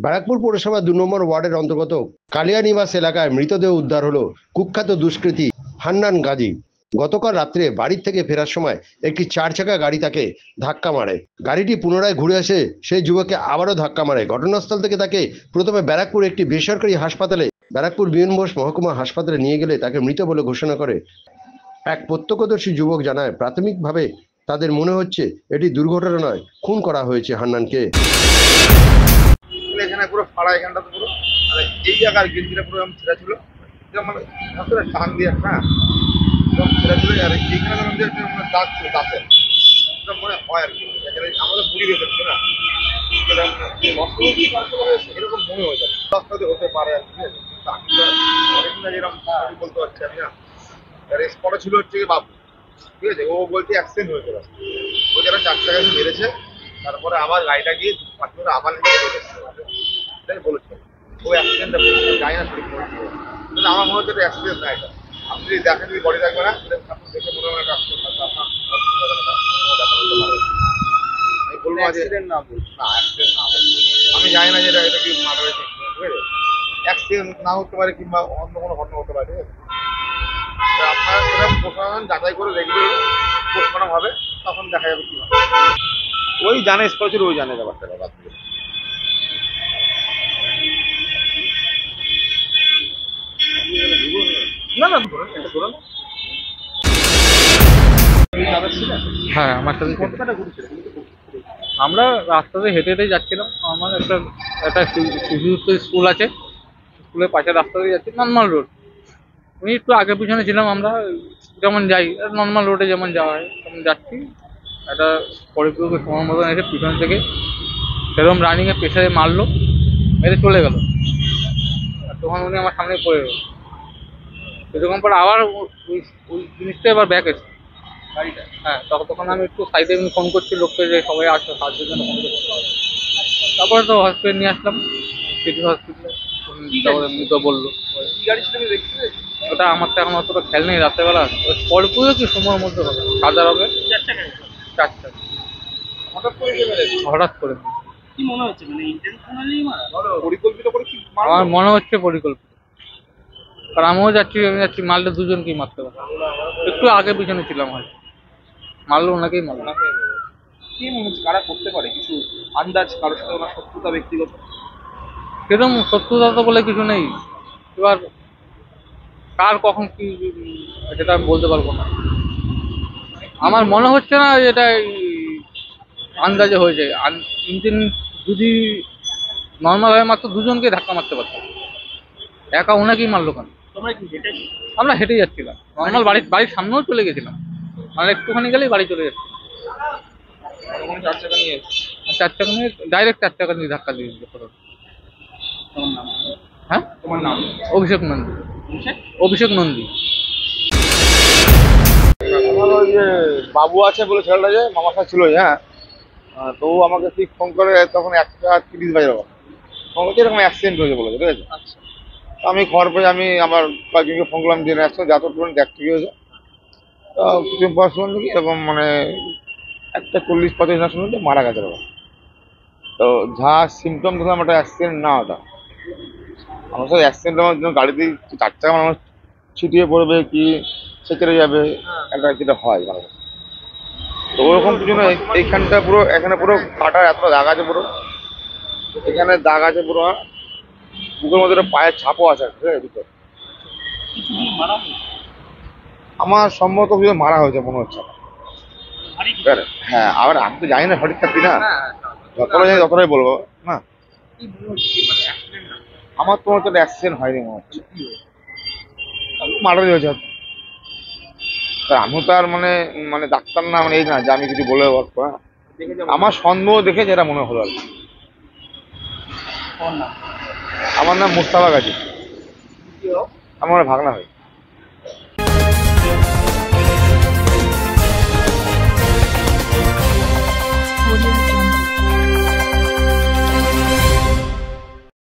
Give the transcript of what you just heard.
ব্যারাকপুর পৌরসভা ২ নম্বর ওয়ার্ডের অন্তর্গত কালিয়ানিবাস এলাকায় মৃতদেহ উদ্ধার হলো কুখ্যাত দুষ্কৃতী হান্নান গাজী। গতকাল রাত্রে বাড়ির থেকে ফেরার সময় একটি 4 চাকা গাড়ি তাকে ধাক্কা মারে। গাড়িটি পুনরায় ঘুরে আসে সেই যুবককে আবারও ধাক্কা মারে। ঘটনাস্থল থেকে তাকে প্রথমে ব্যারাকপুর একটি বেসরকারি হাসপাতালে, ব্যারাকপুর বিএন বোস মহকুমা হাসপাতালে নিয়ে গেলে তাকে মৃত বলে ঘোষণা করে এক প্রত্যক্ষদর্শী যুবক। জানায় প্রাথমিকভাবে তাদের মনে হচ্ছে এটি দুর্ঘটনা নয়, খুন করা হয়েছে হান্নানকে। এখানে পুরো ফাড়া, এখানটা তো পুরো এই জায়গার গেঞ্জিটা পুরো ছেঁড়া ছিল, মানে টান দিয়ে ছেঁড়া ছিল। আর এইখানে দাগ ছিল, দাঁতে মনে হয় আর কি। এখানে আমাদের বুড়ি বেঁচেছে না, এরকম মনে হয়ে যায়, রাস্তাতে হতে পারে আর কি। এরকম বলতে পারছি আমি না। স্পটে ছিল হচ্ছে বাবু, ঠিক আছে। ও বলছে অ্যাক্সিডেন্ট হয়েছে, ও যারা 4 টাকা মেরেছে, তারপরে আবার গাড়িটা গিয়ে 5 মিনিট আবার এটাই বলেছে ও অ্যাক্সিডেন্টটা বলছে। জানি না ঠিক বলছে, কিন্তু আমার মনে হচ্ছে এটা অ্যাক্সিডেন্ট না। এটা আপনি যদি দেখেন, যদি বডি থাকবে না, আপনি দেখে মনে হয় আমি বলবো অ্যাক্সিডেন্ট না, না অ্যাক্সিডেন্ট না। আমি জানি না যে এটা কি মারা হয়েছে, ঠিক আছে। অ্যাক্সিডেন্ট না হতে পারে কিংবা অন্য কোনো ঘটনা হতে পারে, ঠিক আছে। আপনারা সেটা প্রশাসন যাচাই করে দেখবে, পোস্টমর্টম হবে, তখন দেখা যাবে কি হবে। ওই জানে স্পষ্ট, ওই জানে ব্যাপারটা। না না, হ্যাঁ, আমার সাথে আমরা রাস্তাতে হেঁটে হেঁটে যাচ্ছিলাম। আমার একটা শিশু স্কুল আছে, স্কুলের পাশে রাস্তা দিয়ে যাচ্ছি, নর্মাল রোড। আমি একটু আগে পিছনে ছিলাম, আমরা যেমন যাই নর্মাল রোডে যেমন যাওয়া হয় তেমন যাচ্ছি। একটা পরিপূরকের সময় মতন এসে পিছন থেকে সেরকম রানিংয়ে প্রেশারে মারলো, মেরে চলে গেল। আর তখন উনি আমার সামনে পড়ে গেল। কিছুক্ষণ পর আবার ওই জিনিসটা এবার ব্যাক এসে গাড়িটা। হ্যাঁ, তখন আমি একটু সাইডে ফোন করছি লোককে যে সবাই আসো, সাহায্যের জন্য ফোন করছি। তারপরে তো হসপিটাল নিয়ে আসলাম, সিটি হসপিটালে। তো বললো ওটা আমার তো এখন অতটা খেয়াল নেই, রাত্রেবেলা পরপুরো কি সময়ের মধ্যে হবে, সাদা রঙের 4 চাকা। হঠাৎ করে কি মনে হচ্ছে, মানে ইন্টেনশনালি মারা, পরিকল্পিত করে কি? আমার মনে হচ্ছে পরিকল্পিত। কারণ আমিও যাচ্ছি, আমি যাচ্ছি, মারলে দুজনকেই মারতে পারে। একটু আগে পিছনে ছিলাম, হয়তো মারলো ওনাকেই মারলো। কি মনে হচ্ছে কারা করতে পারে? কিছু আন্দাজ, কারোর সাথে ওনার শত্রুতা ব্যক্তিগত? সেরকম শত্রুতা তো বলে কিছু নেই, এবার কার কখন কি সেটা আমি বলতে পারবো না। আমার মনে হচ্ছে না এটা আন্দাজে হয়ে যায়। ইঞ্জিন যদি নর্মাল হয় মাত্র দুজনকে ধাক্কা মারতে পারত, একা ওনাকেই মারলো কেন? তোমরা কি হেঁটে? আমরা হেঁটে যাচ্ছিলাম, নর্মাল বাড়ির সামনেও চলে গেছিলাম, মানে একটুখানি গেলেই বাড়ি চলে যাচ্ছি। 4 চাকা নিয়ে 4 চাকা নিয়ে ডাইরেক্ট 4 চাকা নিয়ে ধাক্কা দিয়ে দিল। তোমার নাম? হ্যাঁ, তোমার নাম? অভিষেক নন্দী। অভিষেক নন্দী। আমার ওই যে বাবু আছে বলে ছেলেটা, যে মামার সাথে ছিল, হ্যাঁ। তো ও আমাকে ঠিক ফোন করে, তখন 1:30 বাজে ফোন করছে, এরকম অ্যাক্সিডেন্ট হয়েছে বলেছে, ঠিক আছে। আচ্ছা, আমি খবর পেয়ে আমি আমার কয়েকজনকে ফোন করলাম, জেনে আসতো যত টুকুন দেখতে কি হয়েছে। তো কিছুদিন পর শুনলাম কি এরকম, মানে একটা 40-45 না শুনলাম যে মারা গেছে বাবা। তো যা সিমটম দেখলাম ওটা অ্যাক্সিডেন্ট না, ওটা আমার সাথে অ্যাক্সিডেন্ট আমার জন্য গাড়িতে 4 চাকা মানুষ ছিটিয়ে পড়বে কি সেচেরে যাবে, একটা যেটা হয় মানে। তো ওরকম কিছু না, এইখানটা পুরো, এখানে পুরো কাটার এতটা দাগ আছে, পুরো এখানে দাগ আছে পুরো, বুকের মধ্যে পায়ের ছাপও আছে, ঠিক আছে ভিতরে। আমার সম্ভবত কিছু মারা হয়েছে মনে হচ্ছে। হ্যাঁ, আবার আমি তো জানি না সঠিক থাকবি না, যতটা জানি ততটাই বলবো না। আমার তো মনে হচ্ছে অ্যাক্সিডেন্ট হয়নি, মনে হচ্ছে মারা হয়েছে। আমি তো আর মানে মানে ডাক্তার না, মানে এই না যে আমি কিছু বলে বলবো। আমার সন্দেহ দেখে যেটা মনে হলো আর কি। আমার নাম মুস্তাফা গাজী, আমার ভাগনা হয়।